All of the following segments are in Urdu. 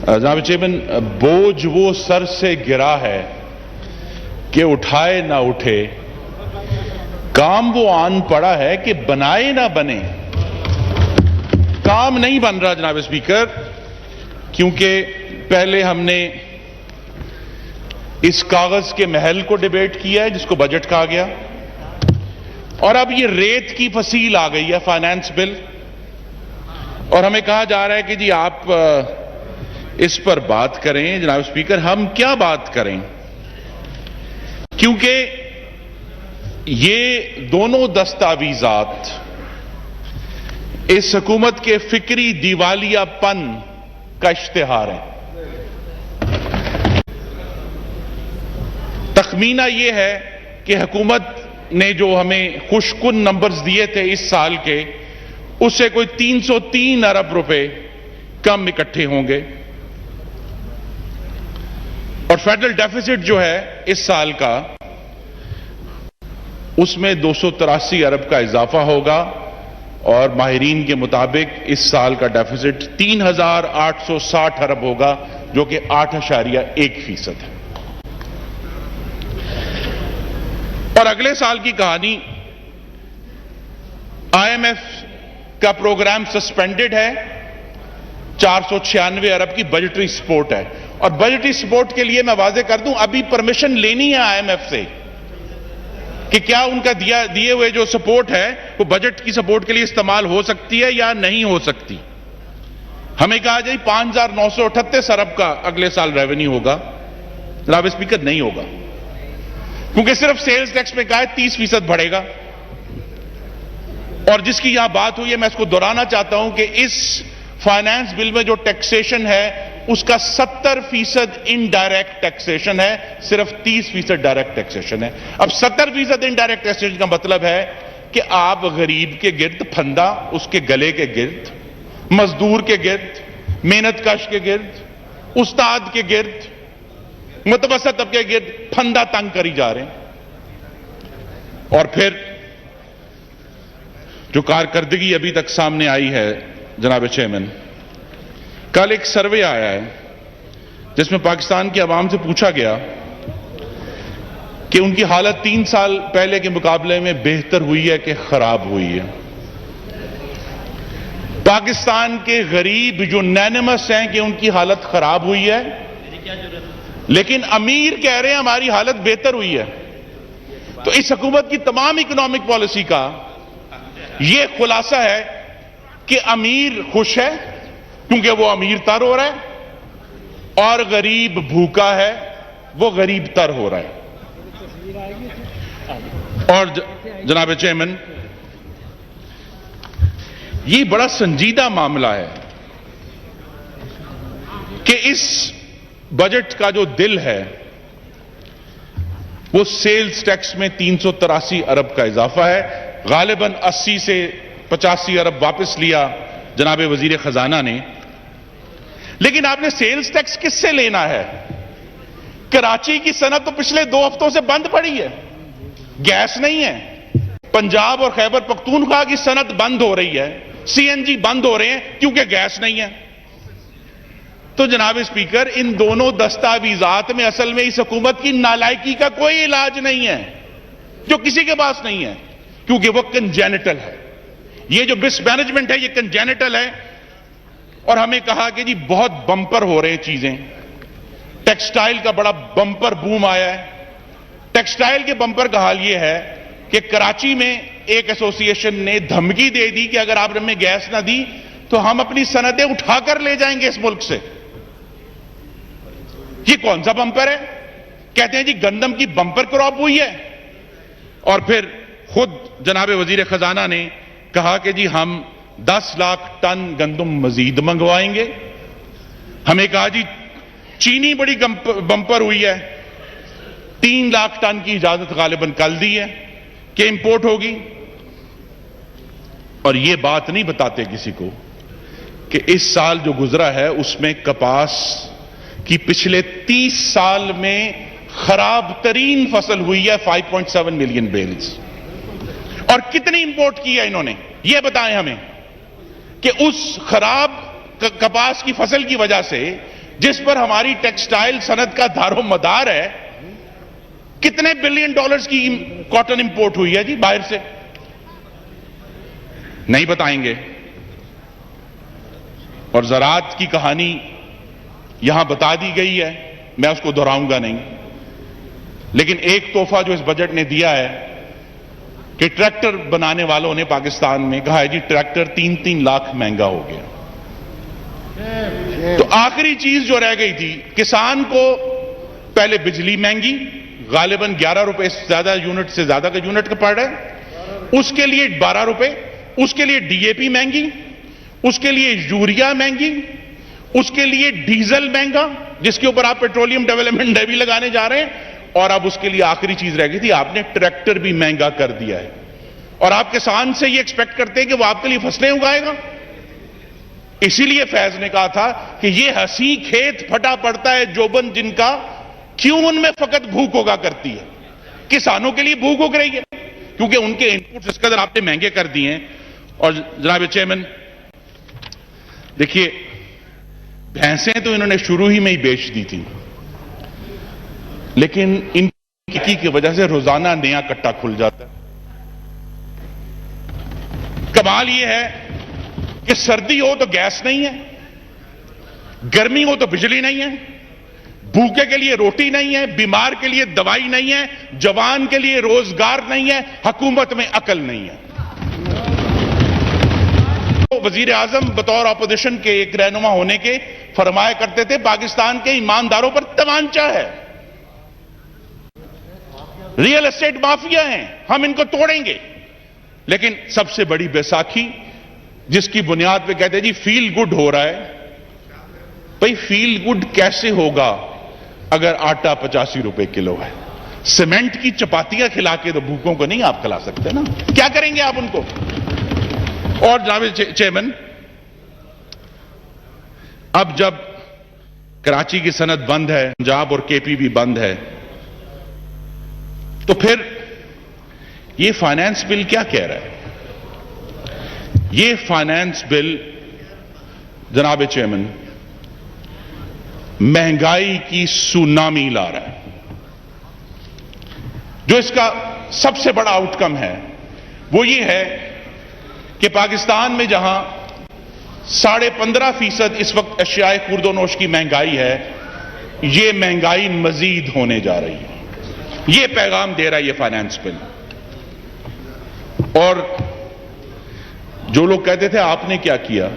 جناب چیئرمین، بوجھ وہ سر سے گرا ہے کہ اٹھائے نہ اٹھے، کام وہ آن پڑا ہے کہ بنائے نہ بنے۔ کام نہیں بن رہا جناب اسپیکر، کیونکہ پہلے ہم نے اس کاغذ کے محل کو ڈیبیٹ کیا ہے جس کو بجٹ کہا گیا، اور اب یہ ریت کی فصیل آ گئی ہے فائنانس بل، اور ہمیں کہا جا رہا ہے کہ جی آپ اس پر بات کریں۔ جناب اسپیکر، ہم کیا بات کریں، کیونکہ یہ دونوں دستاویزات اس حکومت کے فکری دیوالیہ پن کا اشتہار ہے۔ تخمینہ یہ ہے کہ حکومت نے جو ہمیں خوش کن نمبرز دیے تھے اس سال کے، اس سے کوئی 303 ارب روپے کم اکٹھے ہوں گے، اور فیڈرل ڈیفیسٹ جو ہے اس سال کا، اس میں 283 ارب کا اضافہ ہوگا، اور ماہرین کے مطابق اس سال کا ڈیفیسٹ 3860 ارب ہوگا، جو کہ 8.1% ہے۔ اور اگلے سال کی کہانی، آئی ایم ایف کا پروگرام سسپینڈڈ ہے، 496 ارب کی بجٹری سپورٹ ہے، اور بجٹری سپورٹ کے لیے میں واضح کر دوں، ابھی پرمیشن لینی ہے آئی ایم ایف سے کہ کیا ان کا دیے ہوئے جو سپورٹ ہے وہ بجٹ کی سپورٹ کے لیے استعمال ہو سکتی ہے یا نہیں ہو سکتی۔ ہمیں کہا جائے 5938 ارب کا اگلے سال ریونیو ہوگا، جناب اسپیکر نہیں ہوگا، کیونکہ صرف سیلز ٹیکس میں کہا ہے 30% بڑھے گا، اور جس کی یہاں بات ہوئی ہے میں اس کو دہرانا چاہتا ہوں کہ اس فائنانس بل میں جو ٹیکسیشن ہے اس کا 70% انڈائریکٹ ٹیکسیشن ہے، صرف 30% ڈائریکٹ ٹیکسیشن ہے۔ اب 70% انڈائریکٹ ٹیکسیشن کا مطلب ہے کہ آپ غریب کے گرد پھندا، اس کے گلے کے گرد، مزدور کے گرد، محنت کش کے گرد، استاد کے گرد، متوسط طبقے کے گرد پھندا تنگ کری جا رہے ہیں۔ اور پھر جو کارکردگی ابھی تک سامنے آئی ہے جناب چیئرمین، کل ایک سروے آیا ہے جس میں پاکستان کے عوام سے پوچھا گیا کہ ان کی حالت 3 سال پہلے کے مقابلے میں بہتر ہوئی ہے کہ خراب ہوئی ہے۔ پاکستان کے غریب جو نینمس ہیں کہ ان کی حالت خراب ہوئی ہے، لیکن امیر کہہ رہے ہیں ہماری حالت بہتر ہوئی ہے۔ تو اس حکومت کی تمام اکنامک پالیسی کا یہ خلاصہ ہے کہ امیر خوش ہے کیونکہ وہ امیر تر ہو رہا ہے، اور غریب بھوکا ہے، وہ غریب تر ہو رہا ہے۔ اور جناب چیئرمین، یہ بڑا سنجیدہ معاملہ ہے کہ اس بجٹ کا جو دل ہے وہ سیلز ٹیکس میں 383 ارب کا اضافہ ہے، غالباً 80 سے 85 ارب واپس لیا جناب وزیر خزانہ نے۔ لیکن آپ نے سیلز ٹیکس کس سے لینا ہے؟ کراچی کی صنعت تو پچھلے 2 ہفتوں سے بند پڑی ہے، گیس نہیں ہے۔ پنجاب اور خیبر پختونخوا کی صنعت بند ہو رہی ہے، سی این جی بند ہو رہے ہیں کیونکہ گیس نہیں ہے۔ تو جناب اسپیکر، ان دونوں دستاویزات میں اصل میں اس حکومت کی نالائکی کا کوئی علاج نہیں ہے، جو کسی کے پاس نہیں ہے، کیونکہ وہ کنجینٹل ہے۔ یہ جو مس مینجمنٹ ہے یہ کنجینٹل ہے، اور ہمیں کہا کہ جی بہت بمپر ہو رہے ہیں چیزیں۔ ٹیکسٹائل کا بڑا بمپر بوم آیا ہے۔ ٹیکسٹائل کے بمپر کا حال یہ ہے کہ کراچی میں ایک ایسوسی ایشن نے دھمکی دے دی کہ اگر آپ ہمیں گیس نہ دی تو ہم اپنی صنعتیں اٹھا کر لے جائیں گے اس ملک سے۔ یہ کون سا بمپر ہے؟ کہتے ہیں جی گندم کی بمپر کراپ ہوئی ہے، اور پھر خود جناب وزیر خزانہ نے کہا کہ جی ہم 10 لاکھ ٹن گندم مزید منگوائیں گے۔ ہمیں کہا جی چینی بڑی بمپر ہوئی ہے، 3 لاکھ ٹن کی اجازت غالباً کل دی ہے کہ امپورٹ ہوگی، اور یہ بات نہیں بتاتے کسی کو کہ اس سال جو گزرا ہے اس میں کپاس کی پچھلے 30 سال میں خراب ترین فصل ہوئی ہے، 5.7 ملین بیلز۔ اور کتنی امپورٹ کی ہے انہوں نے، یہ بتائیں ہمیں کہ اس خراب کپاس کی فصل کی وجہ سے جس پر ہماری ٹیکسٹائل صنعت کا دار و مدار ہے، کتنے بلین ڈالرز کی کاٹن امپورٹ ہوئی ہے جی باہر سے؟ نہیں بتائیں گے. اور زراعت کی کہانی یہاں بتا دی گئی ہے، میں اس کو دہراؤں گا نہیں. لیکن ایک تحفہ جو اس بجٹ نے دیا ہے کہ ٹریکٹر بنانے والوں نے پاکستان میں کہا ہے جی ٹریکٹر 3-3 لاکھ مہنگا ہو گیا. تو آخری چیز جو رہ گئی تھی، کسان کو پہلے بجلی مہنگی، غالباً 11 روپے زیادہ یونٹ سے زیادہ کا یونٹ کا پڑ رہا ہے، اس کے لیے 12 روپے، اس کے لیے ڈی اے پی مہنگی، اس کے لیے یوریا مہنگی، اس کے لیے ڈیزل مہنگا جس کے اوپر آپ پیٹرولیم ڈیولپمنٹ ڈیوی لگانے جا رہے ہیں، اور اب اس کے لیے آخری چیز رہ گئی تھی، آپ نے ٹریکٹر بھی مہنگا کر دیا ہے. اور آپ کسان سے یہ ایکسپیکٹ کرتے ہیں کہ وہ آپ کے لیے فصلیں اگائے گا. اسی لیے فیض نے کہا تھا کہ یہ ہنسی کھیت پھٹا پڑتا ہے جوبن جن کا، کیوں ان میں فقط بھوک ہوگا کرتی ہے. کسانوں کے لیے بھوک ہو رہی ہے کیونکہ ان کے انپوٹس اس قدر آپ نے مہنگے کر دیے ہیں. اور جناب چیئرمین دیکھیے، بھینسیں تو انہوں نے شروع ہی میں ہی بیچ دی تھی، لیکن ان کی وجہ سے روزانہ نیا کٹا کھل جاتا ہے. کمال یہ ہے کہ سردی ہو تو گیس نہیں ہے، گرمی ہو تو بجلی نہیں ہے، بھوکے کے لیے روٹی نہیں ہے، بیمار کے لیے دوائی نہیں ہے، جوان کے لیے روزگار نہیں ہے، حکومت میں عقل نہیں ہے. وزیر اعظم بطور اپوزیشن کے ایک رہنما ہونے کے فرمایا کرتے تھے پاکستان کے ایمانداروں پر تمانچہ ہے، ریئل اسٹیٹ مافیا ہیں، ہم ان کو توڑیں گے. لیکن سب سے بڑی بیساکھی جس کی بنیاد پہ کہتے ہیں جی فیل گڈ ہو رہا ہے. بھئی فیل گڈ کیسے ہوگا اگر آٹا 85 روپے کلو ہے؟ سیمنٹ کی چپاتیاں کھلا کے تو بھوکوں کو نہیں آپ کھلا سکتے نا. کیا کریں گے آپ ان کو؟ اور جناب چیئرمین، اب جب کراچی کی صنعت بند ہے، پنجاب اور کے پی بھی بند ہے، تو پھر یہ فائنانس بل کیا کہہ رہا ہے؟ یہ فائنانس بل جناب چیئرمین مہنگائی کی سونامی لا رہا ہے. جو اس کا سب سے بڑا آؤٹ کم ہے وہ یہ ہے کہ پاکستان میں جہاں 15.5% اس وقت اشیاء خورد و نوش کی مہنگائی ہے، یہ مہنگائی مزید ہونے جا رہی ہے. یہ پیغام دے رہا ہے یہ فائنانس بل. اور جو لوگ کہتے تھے آپ نے کیا کیا،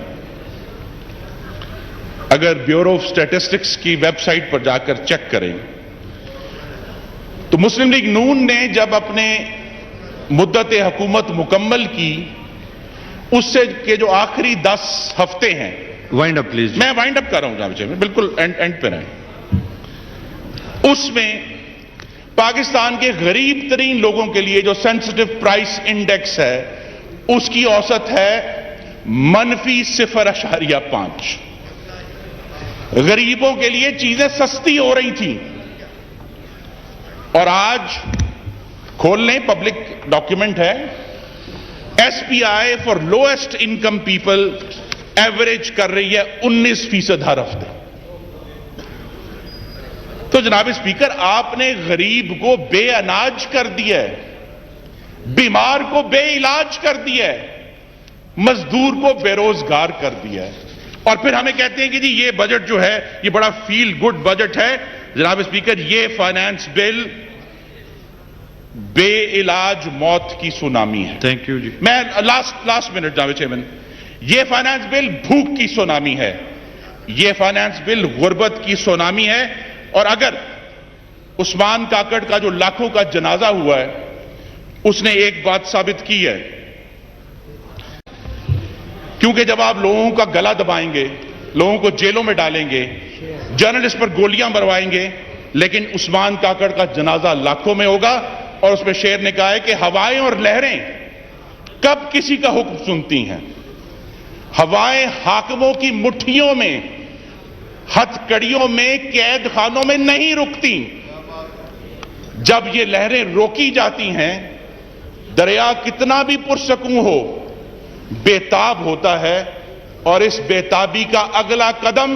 اگر بیورو آف اسٹیٹسٹکس کی ویب سائٹ پر جا کر چیک کریں تو مسلم لیگ نون نے جب اپنے مدت حکومت مکمل کی، اس سے کہ جو آخری 10 ہفتے ہیں، وائنڈ اپ پلیز. میں وائنڈ اپ کر رہا ہوں جناب چیئرمین، بالکل اینڈ پہ رہیں. اس میں پاکستان کے غریب ترین لوگوں کے لیے جو سینسٹیو پرائس انڈیکس ہے اس کی اوسط ہے -0.5. غریبوں کے لیے چیزیں سستی ہو رہی تھیں. اور آج کھول لیں، پبلک ڈاکیومنٹ ہے، S P I for lowest income people average کر رہی ہے 19% ہر ہفتے. تو جناب اسپیکر، آپ نے غریب کو بے اناج کر دیا ہے، بیمار کو بے علاج کر دیا ہے، مزدور کو بے روزگار کر دیا ہے. اور پھر ہمیں کہتے ہیں کہ جی یہ بجٹ جو ہے یہ بڑا فیل گڈ بجٹ ہے. جناب اسپیکر، یہ فائنانس بل بے علاج موت کی سونامی ہے. تھینک یو جی. میں لاسٹ منٹ جناب چیئرمین، یہ فائنانس بل بھوک کی سونامی ہے، یہ فائنانس بل غربت کی سونامی ہے. اور اگر عثمان کاکڑ کا جو لاکھوں کا جنازہ ہوا ہے، اس نے ایک بات ثابت کی ہے، کیونکہ جب آپ لوگوں کا گلا دبائیں گے، لوگوں کو جیلوں میں ڈالیں گے، جرنلسٹ پر گولیاں مروائیں گے، لیکن عثمان کاکڑ کا جنازہ لاکھوں میں ہوگا. اور اس میں شعر نے کہا ہے کہ ہوائیں اور لہریں کب کسی کا حکم سنتی ہیں، ہوائیں حاکموں کی مٹھیوں میں، ہتھ کڑیوں میں، قید خانوں میں نہیں رکتی. جب یہ لہریں روکی جاتی ہیں، دریا کتنا بھی پرسکون ہو بے تاب ہوتا ہے، اور اس بے تابی کا اگلا قدم